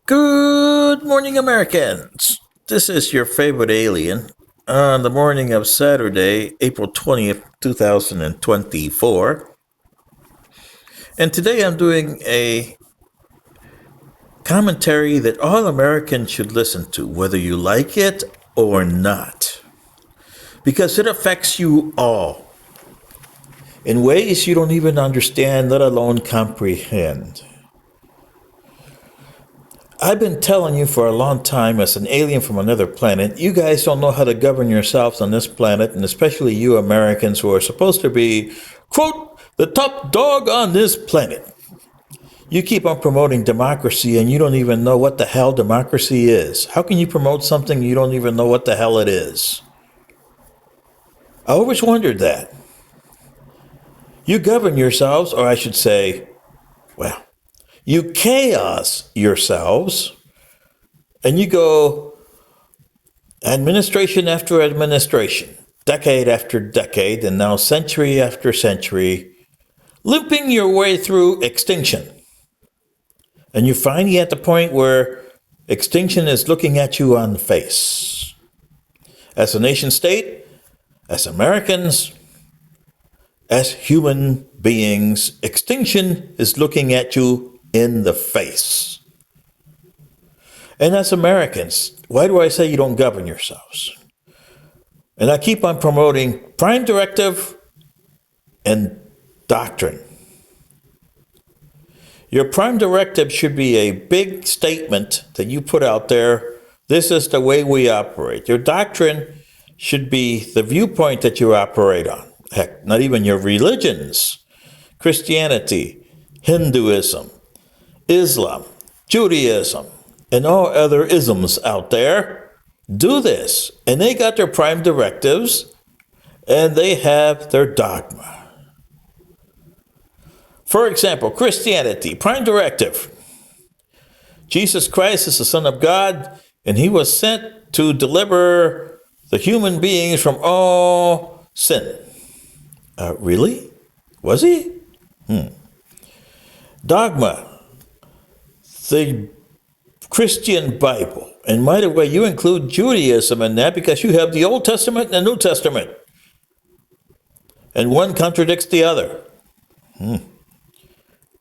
Good morning, Americans. This is your favorite alien on the morning of Saturday, April 20th, 2024. And today I'm doing a commentary that all Americans should listen to, whether you like it or not, because it affects you all in ways you don't even understand, let alone comprehend. I've been telling you for a long time, as an alien from another planet, you guys don't know how to govern yourselves on this planet, and especially you Americans who are supposed to be, quote, the top dog on this planet. You keep on promoting democracy and you don't even know what the hell democracy is. How can you promote something you don't even know what the hell it is? I always wondered that. You govern yourselves, or I should say, well, you chaos yourselves, and you go administration after administration, decade after decade, and now century after century, limping your way through extinction. And you're finally at the point where extinction is looking at you on the face. As a nation state, as Americans, as human beings, extinction is looking at you in the face. And as Americans, why do I say you don't govern yourselves? And I keep on promoting Prime Directive and doctrine. Your Prime Directive should be a big statement that you put out there. This is the way we operate. Your doctrine should be the viewpoint that you operate on. Heck, not even your religions. Christianity, Hinduism, Islam, Judaism, and all other isms out there do this. And they got their prime directives and they have their dogma. For example, Christianity, prime directive. Jesus Christ is the Son of God, and he was sent to deliver the human beings from all sin. Really? Was he? Dogma. The Christian Bible. And by the way, you include Judaism in that because you have the Old Testament and the New Testament. And one contradicts the other.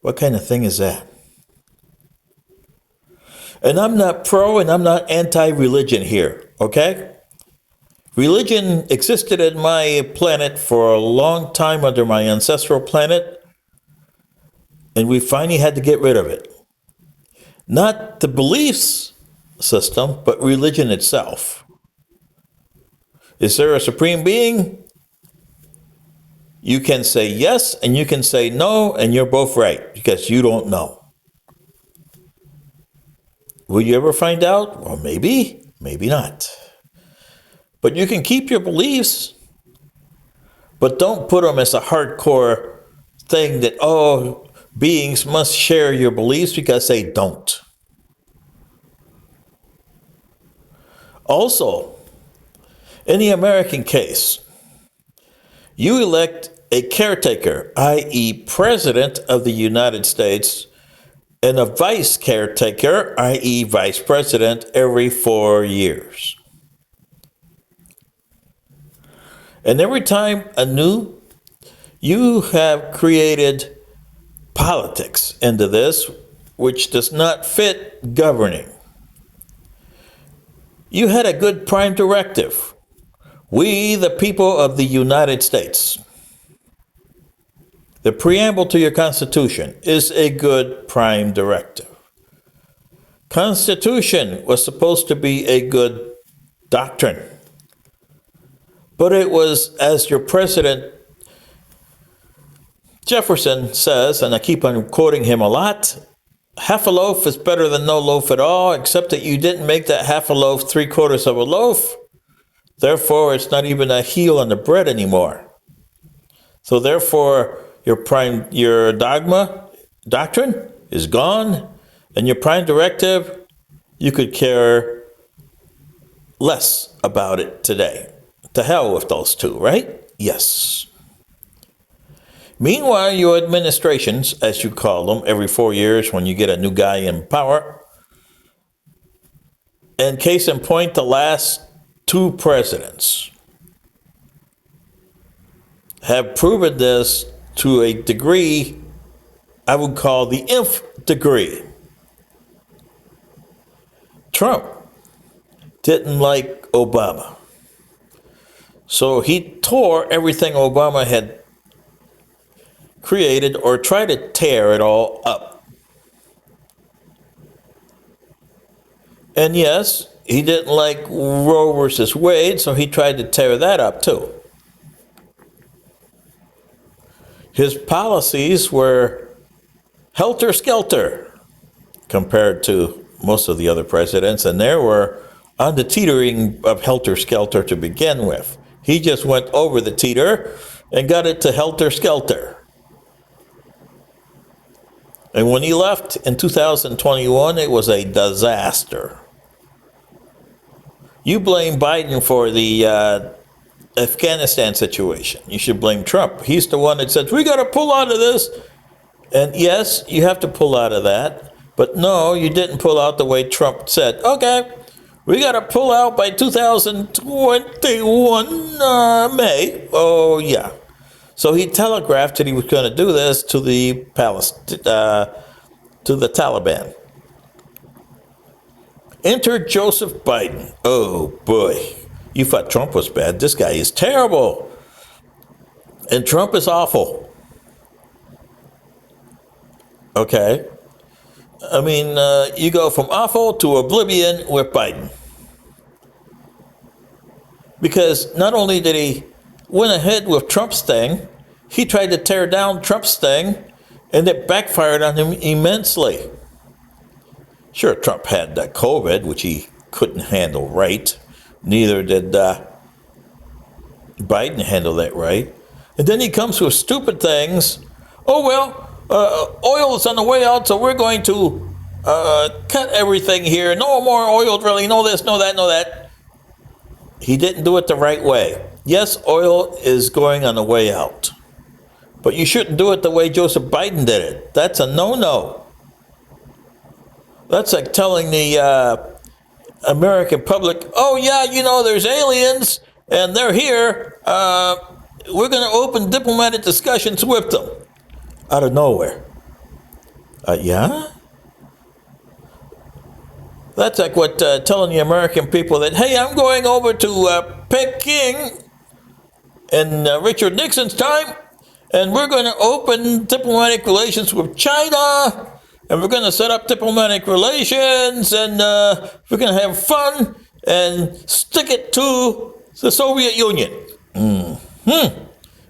What kind of thing is that? And I'm not pro and I'm not anti-religion here, okay? Religion existed in my planet for a long time under my ancestral planet, and we finally had to get rid of it. Not the beliefs system, but religion itself. Is there a supreme being? You can say yes and you can say no, and you're both right because you don't know. Will you ever find out? Well, maybe, maybe not. But you can keep your beliefs, but don't put them as a hardcore thing that, oh, beings must share your beliefs, because they don't. Also, in the American case, you elect a caretaker, i.e., President of the United States, and a vice caretaker, i.e., Vice President, every 4 years. And every time you have created politics into this, which does not fit governing. You had a good prime directive. We, the people of the United States. The preamble to your Constitution is a good prime directive. Constitution was supposed to be a good doctrine. But it was, as your president Jefferson says, and I keep on quoting him a lot, half a loaf is better than no loaf at all, except that you didn't make that half a loaf 3/4 of a loaf. Therefore, it's not even a heel on the bread anymore. So therefore, your doctrine is gone, and your prime directive, you could care less about it today. To hell with those two, right? Yes. Meanwhile, your administrations, as you call them, every 4 years when you get a new guy in power, And case in point, the last two presidents have proven this to a degree I would call the nth degree. Trump didn't like Obama. So he tore everything Obama had created or tried to tear it all up. And yes, he didn't like Roe versus Wade, so he tried to tear that up too. His policies were helter-skelter compared to most of the other presidents, and they were on the teetering of helter-skelter to begin with. He just went over the teeter and got it to helter-skelter. And when he left in 2021, it was a disaster. You blame Biden for the Afghanistan situation. You should blame Trump. He's the one that said, we got to pull out of this. And yes, you have to pull out of that. But no, you didn't pull out the way Trump said. Okay, we got to pull out by 2021 May. Oh, yeah. So he telegraphed that he was going to do this to the Taliban. Enter Joseph Biden. Oh, boy. You thought Trump was bad. This guy is terrible. And Trump is awful. Okay. I mean, you go from awful to oblivion with Biden. Because not only did he went ahead with Trump's thing, he tried to tear down Trump's thing, and it backfired on him immensely. Sure, Trump had COVID, which he couldn't handle right. Neither did Biden handle that right. And then he comes with stupid things. Oh, well, oil is on the way out, so we're going to cut everything here. No more oil drilling, no this, no that, no that. He didn't do it the right way. Yes, oil is going on the way out. But you shouldn't do it the way Joseph Biden did it. That's a no-no. That's like telling the American public, oh, yeah, you know, there's aliens, and they're here. We're going to open diplomatic discussions with them. Out of nowhere. Yeah? That's like what telling the American people that, hey, I'm going over to Peking in Richard Nixon's time, and we're going to open diplomatic relations with China, and we're going to set up diplomatic relations, and we're going to have fun and stick it to the Soviet Union.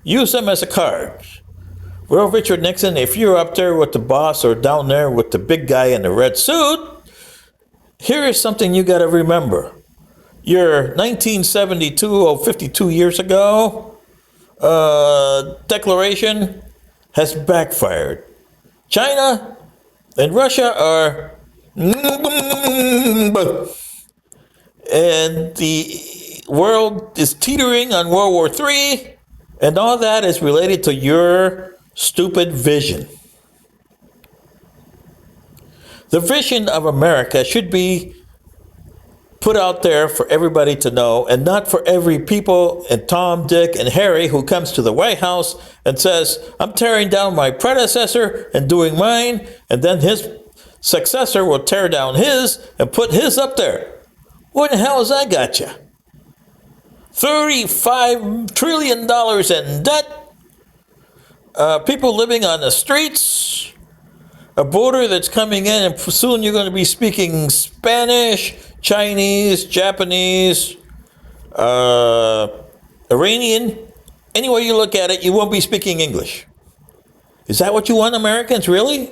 Use them as a card. Well, Richard Nixon, if you're up there with the boss or down there with the big guy in the red suit, here is something you got to remember. Your 1972, 52 years ago, declaration has backfired. China and Russia are... And the world is teetering on World War III, and all that is related to your stupid vision. The vision of America should be put out there for everybody to know, and not for every people and Tom, Dick, and Harry who comes to the White House and says, I'm tearing down my predecessor and doing mine, and then his successor will tear down his and put his up there. What the hell has that got you? $35 trillion in debt, people living on the streets, a border that's coming in, and soon you're going to be speaking Spanish, Chinese, Japanese, Iranian. Any way you look at it, you won't be speaking English. Is that what you want, Americans, really?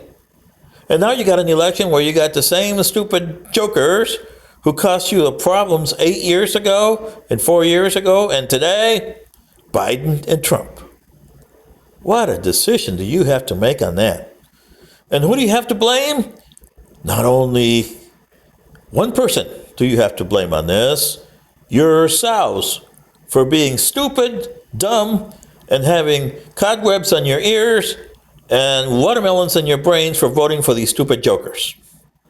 And now you got an election where you got the same stupid jokers who cost you the problems 8 years ago and 4 years ago and today, Biden and Trump. What a decision do you have to make on that? And who do you have to blame? Not only one person do you have to blame on this, yourselves, for being stupid, dumb, and having cobwebs on your ears and watermelons in your brains for voting for these stupid jokers.